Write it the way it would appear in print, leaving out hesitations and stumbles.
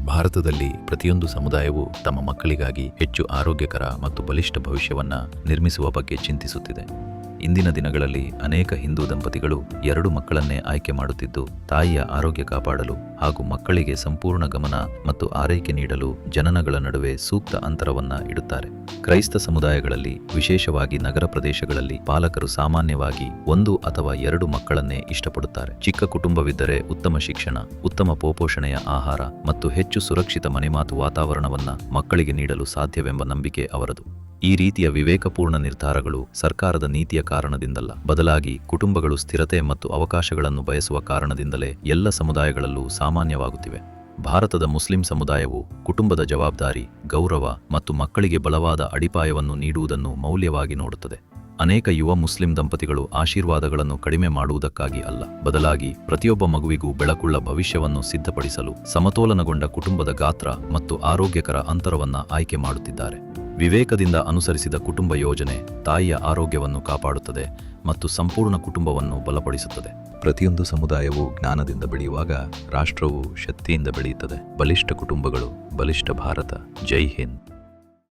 ಭಾರತದಲ್ಲಿ ಪ್ರತಿಯೊಂದು ಸಮುದಾಯವೂ ತಮ್ಮ ಮಕ್ಕಳಿಗಾಗಿ ಹೆಚ್ಚು ಆರೋಗ್ಯಕರ ಮತ್ತು ಬಲಿಷ್ಠ ಭವಿಷ್ಯವನ್ನ ನಿರ್ಮಿಸುವ ಬಗ್ಗೆ ಚಿಂತಿಸುತ್ತಿದೆ. ಇಂದಿನ ದಿನಗಳಲ್ಲಿ ಅನೇಕ ಹಿಂದೂ ದಂಪತಿಗಳು 2 ಮಕ್ಕಳನ್ನೇ ಆಯ್ಕೆ ಮಾಡುತ್ತಿದ್ದು, ತಾಯಿಯ ಆರೋಗ್ಯ ಕಾಪಾಡಲು ಹಾಗೂ ಮಕ್ಕಳಿಗೆ ಸಂಪೂರ್ಣ ಗಮನ ಮತ್ತು ಆರೈಕೆ ನೀಡಲು ಜನನಗಳ ನಡುವೆ ಸೂಕ್ತ ಅಂತರವನ್ನ ಇಡುತ್ತಾರೆ. ಕ್ರೈಸ್ತ ಸಮುದಾಯಗಳಲ್ಲಿ, ವಿಶೇಷವಾಗಿ ನಗರ ಪ್ರದೇಶಗಳಲ್ಲಿ, ಪಾಲಕರು ಸಾಮಾನ್ಯವಾಗಿ 1 ಅಥವಾ 2 ಮಕ್ಕಳನ್ನೇ ಇಷ್ಟಪಡುತ್ತಾರೆ. ಚಿಕ್ಕ ಕುಟುಂಬವಿದ್ದರೆ ಉತ್ತಮ ಶಿಕ್ಷಣ, ಉತ್ತಮ ಪೋಷಣೆಯ ಆಹಾರ ಮತ್ತು ಹೆಚ್ಚು ಸುರಕ್ಷಿತ ಮನೆಮಾತು ವಾತಾವರಣವನ್ನ ಮಕ್ಕಳಿಗೆ ನೀಡಲು ಸಾಧ್ಯವೆಂಬ ನಂಬಿಕೆ ಅವರದು. ಈ ರೀತಿಯ ವಿವೇಕಪೂರ್ಣ ನಿರ್ಧಾರಗಳು ಸರ್ಕಾರದ ನೀತಿಯ ಕಾರಣದಿಂದಲ್ಲ, ಬದಲಾಗಿ ಕುಟುಂಬಗಳು ಸ್ಥಿರತೆ ಮತ್ತು ಅವಕಾಶಗಳನ್ನು ಬಯಸುವ ಕಾರಣದಿಂದಲೇ ಎಲ್ಲ ಸಮುದಾಯಗಳಲ್ಲೂ ಸಾಮಾನ್ಯವಾಗುತ್ತಿವೆ. ಭಾರತದ ಮುಸ್ಲಿಂ ಸಮುದಾಯವು ಕುಟುಂಬದ ಜವಾಬ್ದಾರಿ, ಗೌರವ ಮತ್ತು ಮಕ್ಕಳಿಗೆ ಬಲವಾದ ಅಡಿಪಾಯವನ್ನು ನೀಡುವುದನ್ನು ಮೌಲ್ಯವಾಗಿ ನೋಡುತ್ತದೆ. ಅನೇಕ ಯುವ ಮುಸ್ಲಿಂ ದಂಪತಿಗಳು ಆಶೀರ್ವಾದಗಳನ್ನು ಕಡಿಮೆ ಮಾಡುವುದಕ್ಕಾಗಿ ಅಲ್ಲ, ಬದಲಾಗಿ ಪ್ರತಿಯೊಬ್ಬ ಮಗುವಿಗೂ ಬೆಳಕುಳ್ಳ ಭವಿಷ್ಯವನ್ನು ಸಿದ್ಧಪಡಿಸಲು ಸಮತೋಲನಗೊಂಡ ಕುಟುಂಬದ ಗಾತ್ರ ಮತ್ತು ಆರೋಗ್ಯಕರ ಅಂತರವನ್ನ ಆಯ್ಕೆ ಮಾಡುತ್ತಿದ್ದಾರೆ. ವಿವೇಕದಿಂದ ಅನುಸರಿಸಿದ ಕುಟುಂಬ ಯೋಜನೆ ತಾಯಿಯ ಆರೋಗ್ಯವನ್ನು ಕಾಪಾಡುತ್ತದೆ ಮತ್ತು ಸಂಪೂರ್ಣ ಕುಟುಂಬವನ್ನು ಬಲಪಡಿಸುತ್ತದೆ. ಪ್ರತಿಯೊಂದು ಸಮುದಾಯವು ಜ್ಞಾನದಿಂದ ಬೆಳೆಯುವಾಗ ರಾಷ್ಟ್ರವು ಶಕ್ತಿಯಿಂದ ಬೆಳೆಯುತ್ತದೆ. ಬಲಿಷ್ಠ ಕುಟುಂಬಗಳು, ಬಲಿಷ್ಠ ಭಾರತ. ಜೈ ಹಿಂದ್.